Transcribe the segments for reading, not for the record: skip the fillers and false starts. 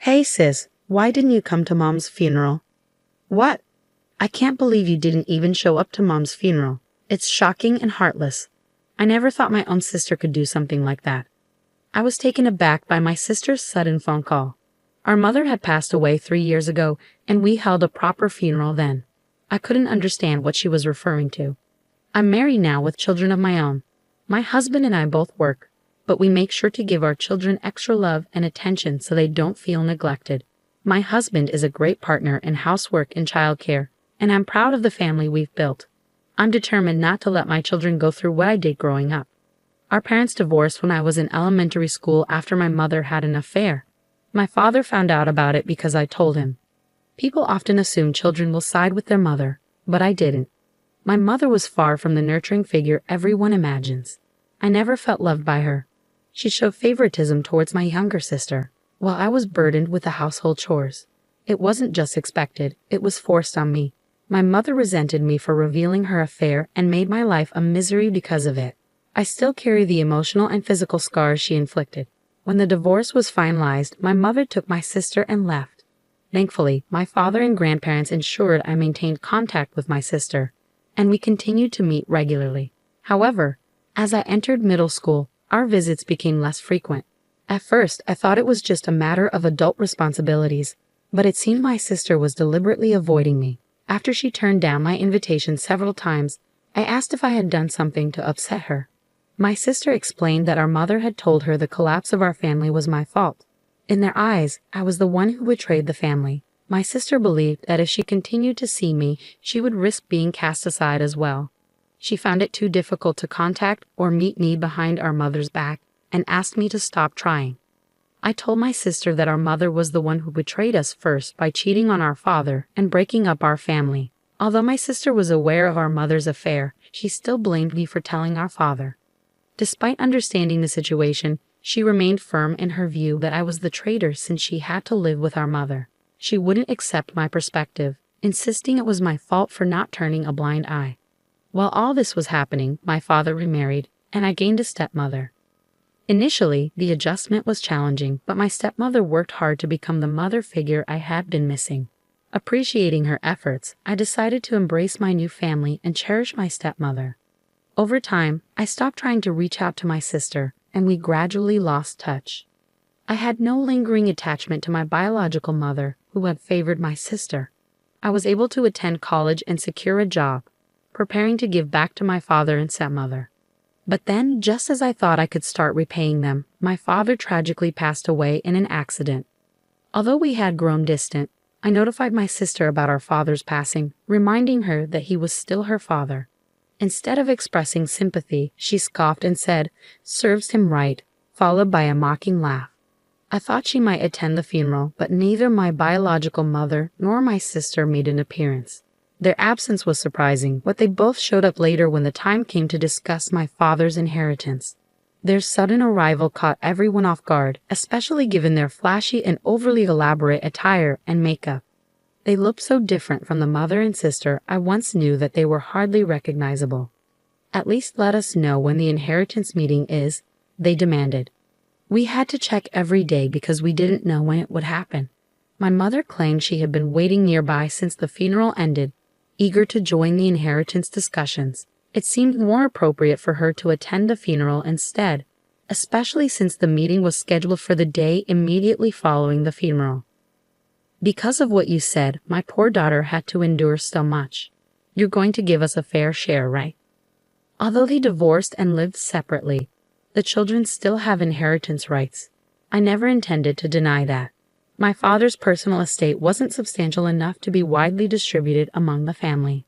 Hey sis, why didn't you come to Mom's funeral? What? I can't believe you didn't even show up to Mom's funeral. It's shocking and heartless. I never thought my own sister could do something like that. I was taken aback by my sister's sudden phone call. Our mother had passed away 3 years ago, and we held a proper funeral then. I couldn't understand what she was referring to. I'm married now with children of my own. My husband and I both work, but we make sure to give our children extra love and attention so they don't feel neglected. My husband is a great partner in housework and childcare, and I'm proud of the family we've built. I'm determined not to let my children go through what I did growing up. Our parents divorced when I was in elementary school after my mother had an affair. My father found out about it because I told him. People often assume children will side with their mother, but I didn't. My mother was far from the nurturing figure everyone imagines. I never felt loved by her. She showed favoritism towards my younger sister, while I was burdened with the household chores. It wasn't just expected, it was forced on me. My mother resented me for revealing her affair and made my life a misery because of it. I still carry the emotional and physical scars she inflicted. When the divorce was finalized, my mother took my sister and left. Thankfully, my father and grandparents ensured I maintained contact with my sister, and we continued to meet regularly. However, as I entered middle school, our visits became less frequent. At first, I thought it was just a matter of adult responsibilities, but it seemed my sister was deliberately avoiding me. After she turned down my invitation several times, I asked if I had done something to upset her. My sister explained that our mother had told her the collapse of our family was my fault. In their eyes, I was the one who betrayed the family. My sister believed that if she continued to see me, she would risk being cast aside as well. She found it too difficult to contact or meet me behind our mother's back and asked me to stop trying. I told my sister that our mother was the one who betrayed us first by cheating on our father and breaking up our family. Although my sister was aware of our mother's affair, she still blamed me for telling our father. Despite understanding the situation, she remained firm in her view that I was the traitor since she had to live with our mother. She wouldn't accept my perspective, insisting it was my fault for not turning a blind eye. While all this was happening, my father remarried, and I gained a stepmother. Initially, the adjustment was challenging, but my stepmother worked hard to become the mother figure I had been missing. Appreciating her efforts, I decided to embrace my new family and cherish my stepmother. Over time, I stopped trying to reach out to my sister, and we gradually lost touch. I had no lingering attachment to my biological mother, who had favored my sister. I was able to attend college and secure a job, preparing to give back to my father and stepmother. But then, just as I thought I could start repaying them, my father tragically passed away in an accident. Although we had grown distant, I notified my sister about our father's passing, reminding her that he was still her father. Instead of expressing sympathy, she scoffed and said, "Serves him right," followed by a mocking laugh. I thought she might attend the funeral, but neither my biological mother nor my sister made an appearance. Their absence was surprising, but they both showed up later when the time came to discuss my father's inheritance. Their sudden arrival caught everyone off guard, especially given their flashy and overly elaborate attire and makeup. They looked so different from the mother and sister I once knew that they were hardly recognizable. "At least let us know when the inheritance meeting is," they demanded. We had to check every day because we didn't know when it would happen. My mother claimed she had been waiting nearby since the funeral ended, eager to join the inheritance discussions. It seemed more appropriate for her to attend the funeral instead, especially since the meeting was scheduled for the day immediately following the funeral. "Because of what you said, my poor daughter had to endure so much. You're going to give us a fair share, right?" Although they divorced and lived separately, the children still have inheritance rights. I never intended to deny that. My father's personal estate wasn't substantial enough to be widely distributed among the family.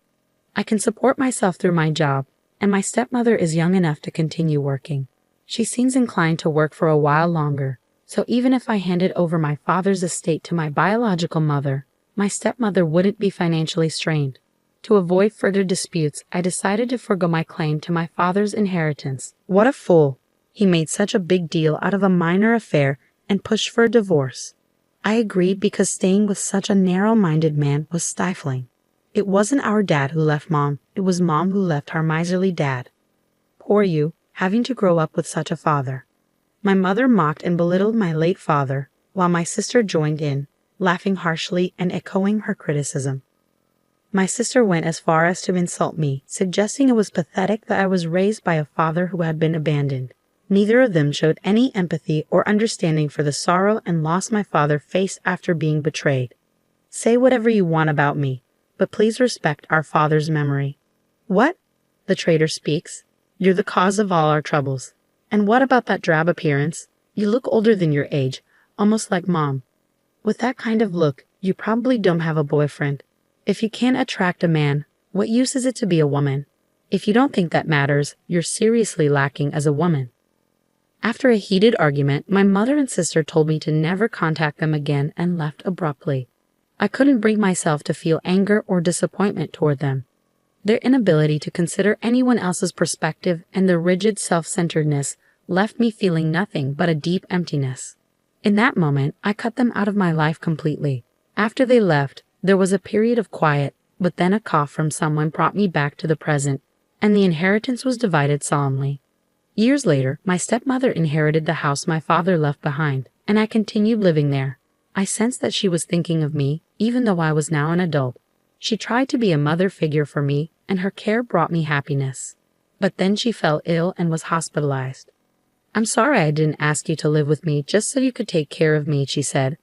I can support myself through my job, and my stepmother is young enough to continue working. She seems inclined to work for a while longer, so even if I handed over my father's estate to my biological mother, my stepmother wouldn't be financially strained. To avoid further disputes, I decided to forgo my claim to my father's inheritance. What a fool! He made such a big deal out of a minor affair and pushed for a divorce. I agreed because staying with such a narrow-minded man was stifling. It wasn't our dad who left Mom, it was Mom who left our miserly dad. Poor you, having to grow up with such a father. My mother mocked and belittled my late father, while my sister joined in, laughing harshly and echoing her criticism. My sister went as far as to insult me, suggesting it was pathetic that I was raised by a father who had been abandoned. Neither of them showed any empathy or understanding for the sorrow and loss my father faced after being betrayed. Say whatever you want about me, but please respect our father's memory. What? The traitor speaks. You're the cause of all our troubles. And what about that drab appearance? You look older than your age, almost like Mom. With that kind of look, you probably don't have a boyfriend. If you can't attract a man, what use is it to be a woman? If you don't think that matters, you're seriously lacking as a woman. After a heated argument, my mother and sister told me to never contact them again and left abruptly. I couldn't bring myself to feel anger or disappointment toward them. Their inability to consider anyone else's perspective and their rigid self-centeredness left me feeling nothing but a deep emptiness. In that moment, I cut them out of my life completely. After they left, there was a period of quiet, but then a cough from someone brought me back to the present, and the inheritance was divided solemnly. Years later, my stepmother inherited the house my father left behind, and I continued living there. I sensed that she was thinking of me, even though I was now an adult. She tried to be a mother figure for me, and her care brought me happiness. But then she fell ill and was hospitalized. "I'm sorry I didn't ask you to live with me just so you could take care of me," she said.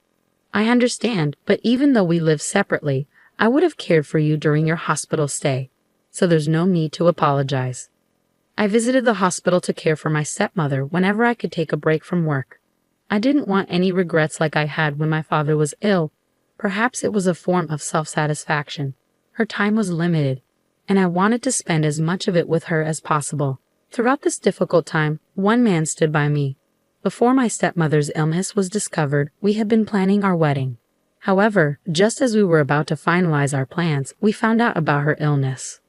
"I understand, but even though we live separately, I would have cared for you during your hospital stay, so there's no need to apologize." I visited the hospital to care for my stepmother whenever I could take a break from work. I didn't want any regrets like I had when my father was ill. Perhaps it was a form of self-satisfaction. Her time was limited, and I wanted to spend as much of it with her as possible. Throughout this difficult time, one man stood by me. Before my stepmother's illness was discovered, we had been planning our wedding. However, just as we were about to finalize our plans, we found out about her illness.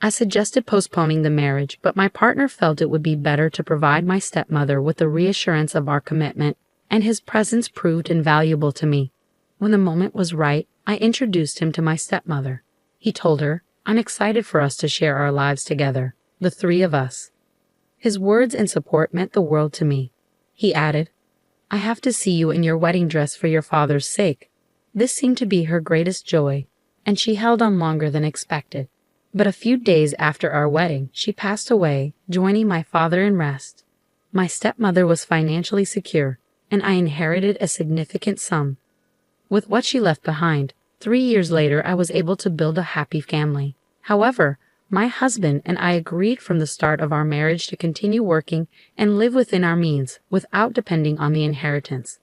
I suggested postponing the marriage, but my partner felt it would be better to provide my stepmother with the reassurance of our commitment, and his presence proved invaluable to me. When the moment was right, I introduced him to my stepmother. He told her, "I'm excited for us to share our lives together, the three of us." His words and support meant the world to me. He added, "I have to see you in your wedding dress for your father's sake." This seemed to be her greatest joy, and she held on longer than expected. But a few days after our wedding, she passed away, joining my father in rest. My stepmother was financially secure, and I inherited a significant sum. With what she left behind, 3 years later I was able to build a happy family. However, my husband and I agreed from the start of our marriage to continue working and live within our means without depending on the inheritance.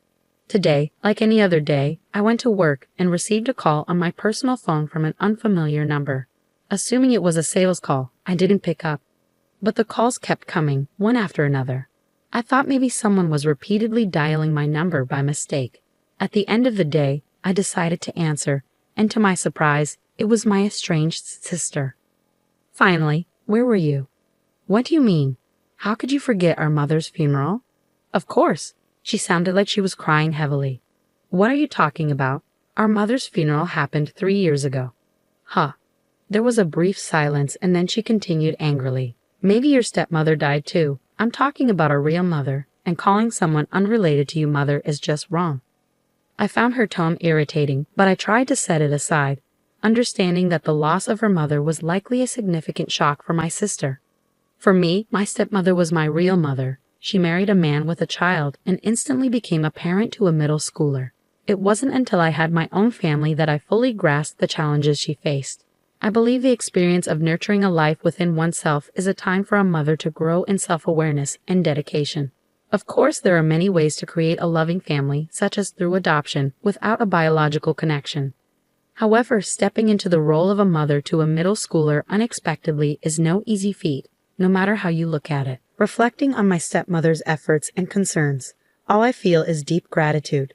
Today, like any other day, I went to work and received a call on my personal phone from an unfamiliar number. Assuming it was a sales call, I didn't pick up. But the calls kept coming, one after another. I thought maybe someone was repeatedly dialing my number by mistake. At the end of the day, I decided to answer, and to my surprise, it was my estranged sister. "Finally, where were you?" "What do you mean? How could you forget our mother's funeral?" "Of course." She sounded like she was crying heavily. "What are you talking about? Our mother's funeral happened 3 years ago." "Huh." There was a brief silence, and then she continued angrily. "Maybe your stepmother died too. I'm talking about a real mother, and calling someone unrelated to you mother is just wrong." I found her tone irritating, but I tried to set it aside, understanding that the loss of her mother was likely a significant shock for my sister. For me, my stepmother was my real mother. She married a man with a child and instantly became a parent to a middle schooler. It wasn't until I had my own family that I fully grasped the challenges she faced. I believe the experience of nurturing a life within oneself is a time for a mother to grow in self-awareness and dedication. Of course, there are many ways to create a loving family, such as through adoption, without a biological connection. However, stepping into the role of a mother to a middle schooler unexpectedly is no easy feat, no matter how you look at it. Reflecting on my stepmother's efforts and concerns, all I feel is deep gratitude.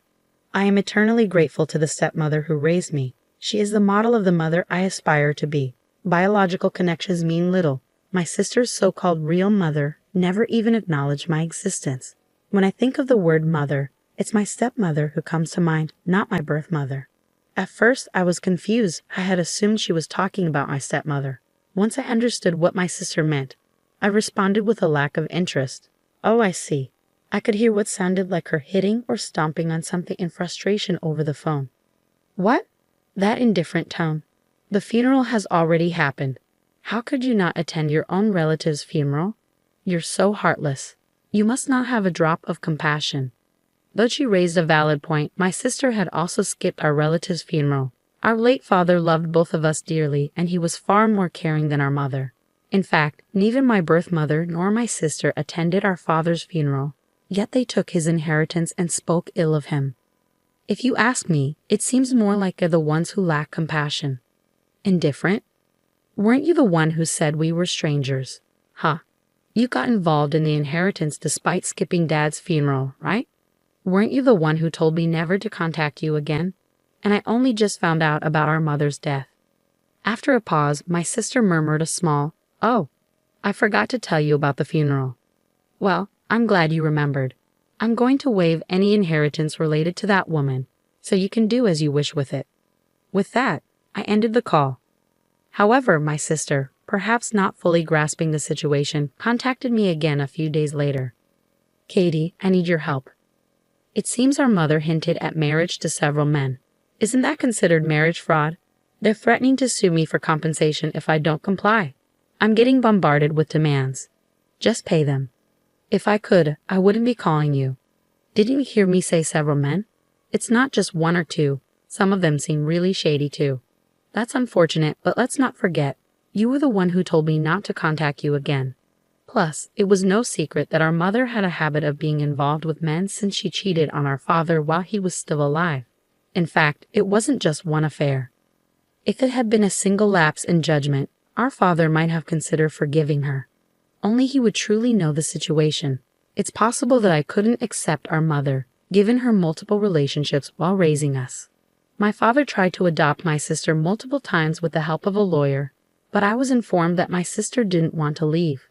I am eternally grateful to the stepmother who raised me. She is the model of the mother I aspire to be. Biological connections mean little. My sister's so-called real mother never even acknowledged my existence. When I think of the word mother, it's my stepmother who comes to mind, not my birth mother. At first, I was confused. I had assumed she was talking about my stepmother. Once I understood what my sister meant, I responded with a lack of interest. "Oh, I see. I could hear what sounded like her hitting or stomping on something in frustration over the phone. What? That indifferent tone. The funeral has already happened. How could you not attend your own relative's funeral? You're so heartless. You must not have a drop of compassion. Though she raised a valid point, my sister had also skipped our relative's funeral. Our late father loved both of us dearly, and he was far more caring than our mother. In fact, neither my birth mother nor my sister attended our father's funeral, yet they took his inheritance and spoke ill of him. If you ask me, it seems more like they're the ones who lack compassion. Indifferent? Weren't you the one who said we were strangers? Huh. You got involved in the inheritance despite skipping Dad's funeral, right? Weren't you the one who told me never to contact you again? And I only just found out about our mother's death. After a pause, my sister murmured a small, "Oh, I forgot to tell you about the funeral." Well, I'm glad you remembered. I'm going to waive any inheritance related to that woman, so you can do as you wish with it. With that, I ended the call. However, my sister, perhaps not fully grasping the situation, contacted me again a few days later. "Katie, I need your help. It seems our mother hinted at marriage to several men. Isn't that considered marriage fraud? They're threatening to sue me for compensation if I don't comply. I'm getting bombarded with demands. Just pay them. If I could, I wouldn't be calling you. Didn't you hear me say several men? It's not just one or two. Some of them seem really shady too. That's unfortunate, but let's not forget, you were the one who told me not to contact you again. Plus, it was no secret that our mother had a habit of being involved with men since she cheated on our father while he was still alive. In fact, it wasn't just one affair. If it had been a single lapse in judgment, our father might have considered forgiving her. Only he would truly know the situation. It's possible that I couldn't accept our mother, given her multiple relationships while raising us. My father tried to adopt my sister multiple times with the help of a lawyer, but I was informed that my sister didn't want to leave.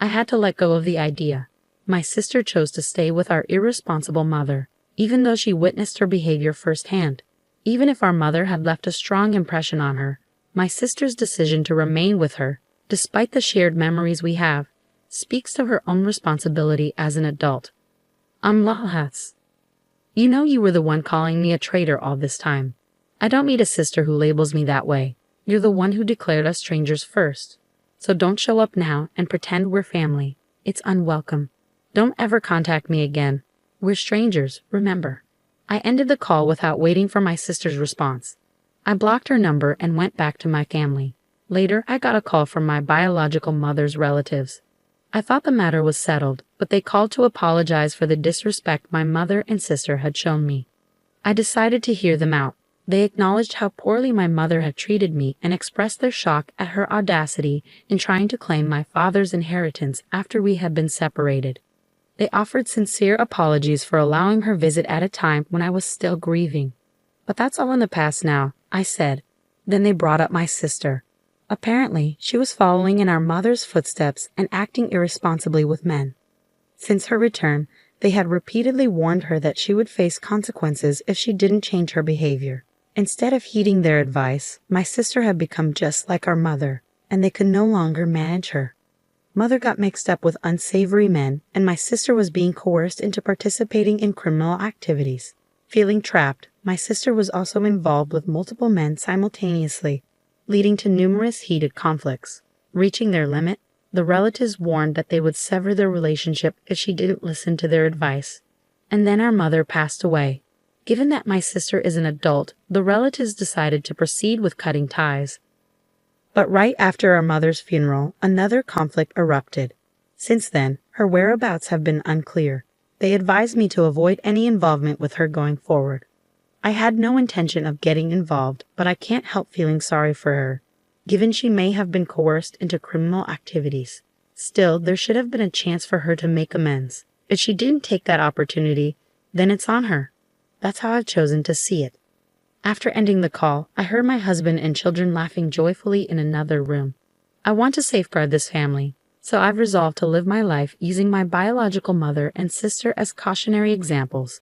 I had to let go of the idea. My sister chose to stay with our irresponsible mother, even though she witnessed her behavior firsthand. Even if our mother had left a strong impression on her, my sister's decision to remain with her, despite the shared memories we have, speaks to her own responsibility as an adult. Lahas. You know you were the one calling me a traitor all this time. I don't meet a sister who labels me that way. You're the one who declared us strangers first. So don't show up now and pretend we're family. It's unwelcome. Don't ever contact me again. We're strangers, remember. I ended the call without waiting for my sister's response. I blocked her number and went back to my family. Later, I got a call from my biological mother's relatives. I thought the matter was settled, but they called to apologize for the disrespect my mother and sister had shown me. I decided to hear them out. They acknowledged how poorly my mother had treated me and expressed their shock at her audacity in trying to claim my father's inheritance after we had been separated. They offered sincere apologies for allowing her visit at a time when I was still grieving. But that's all in the past now, I said. Then they brought up my sister. Apparently, she was following in our mother's footsteps and acting irresponsibly with men. Since her return, they had repeatedly warned her that she would face consequences if she didn't change her behavior. Instead of heeding their advice, my sister had become just like our mother, and they could no longer manage her. Mother got mixed up with unsavory men, and my sister was being coerced into participating in criminal activities. Feeling trapped, my sister was also involved with multiple men simultaneously, leading to numerous heated conflicts. Reaching their limit, the relatives warned that they would sever their relationship if she didn't listen to their advice. And then our mother passed away. Given that my sister is an adult, the relatives decided to proceed with cutting ties. But right after our mother's funeral, another conflict erupted. Since then, her whereabouts have been unclear. They advised me to avoid any involvement with her going forward. I had no intention of getting involved, but I can't help feeling sorry for her, given she may have been coerced into criminal activities. Still, there should have been a chance for her to make amends. If she didn't take that opportunity, then it's on her. That's how I've chosen to see it. After ending the call, I heard my husband and children laughing joyfully in another room. I want to safeguard this family, so I've resolved to live my life using my biological mother and sister as cautionary examples.